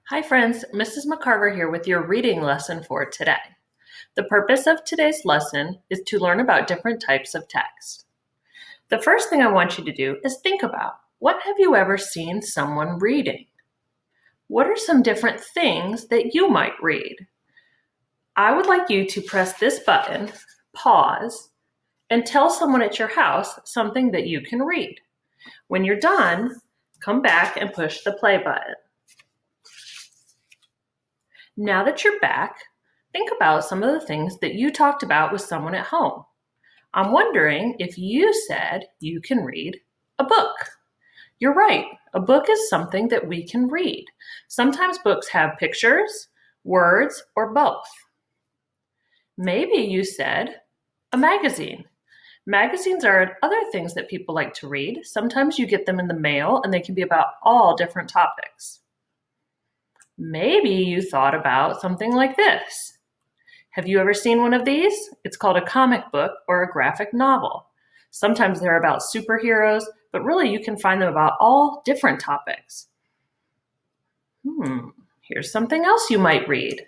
Hi friends, Mrs. McCarver here with your reading lesson for today. The purpose of today's lesson is to learn about different types of text. The first thing I want you to do is think about, what have you ever seen someone reading? What are some different things that you might read? I would like you to press this button, pause, and tell someone at your house something that you can read. When you're done, come back and push the play button. Now that you're back, think about some of the things that you talked about with someone at home. I'm wondering if you said you can read a book. You're right, a book is something that we can read. Sometimes books have pictures, words, or both. Maybe you said a magazine. Magazines are other things that people like to read. Sometimes you get them in the mail and they can be about all different topics. Maybe you thought about something like this. Have you ever seen one of these? It's called a comic book or a graphic novel. Sometimes they're about superheroes, but really you can find them about all different topics. Here's something else you might read.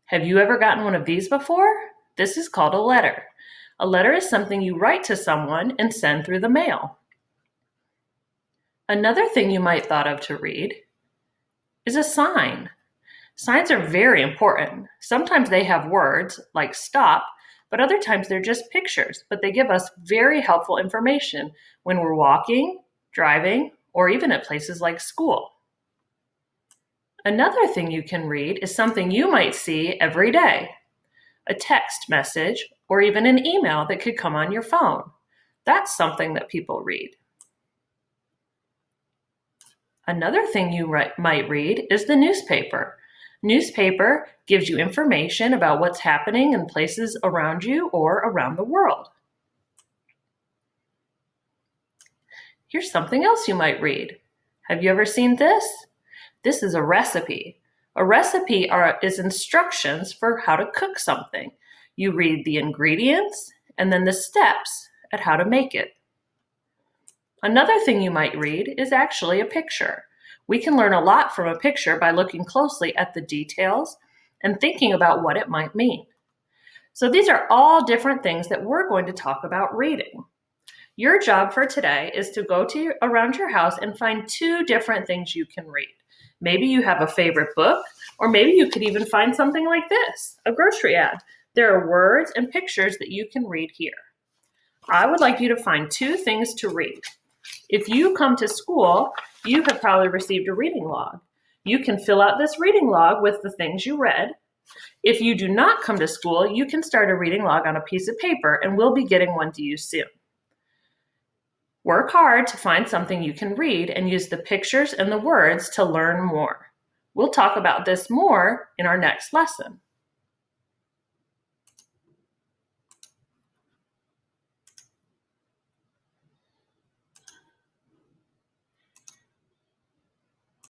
Have you ever gotten one of these before? This is called a letter. A letter is something you write to someone and send through the mail. Another thing you might thought of to read is a sign. Signs are very important. Sometimes they have words like stop, but other times they're just pictures, but they give us very helpful information when we're walking, driving, or even at places like school. Another thing you can read is something you might see every day, a text message or even an email that could come on your phone. That's something that people read. Another thing you might read is the newspaper. Newspaper gives you information about what's happening in places around you or around the world. Here's something else you might read. Have you ever seen this? This is a recipe. A recipe is instructions for how to cook something. You read the ingredients and then the steps at how to make it. Another thing you might read is actually a picture. We can learn a lot from a picture by looking closely at the details and thinking about what it might mean. So these are all different things that we're going to talk about reading. Your job for today is to go around your house and find 2 different things you can read. Maybe you have a favorite book, or maybe you could even find something like this, a grocery ad. There are words and pictures that you can read here. I would like you to find 2 things to read. If you come to school, you have probably received a reading log. You can fill out this reading log with the things you read. If you do not come to school, you can start a reading log on a piece of paper, and we'll be getting one to you soon. Work hard to find something you can read and use the pictures and the words to learn more. We'll talk about this more in our next lesson.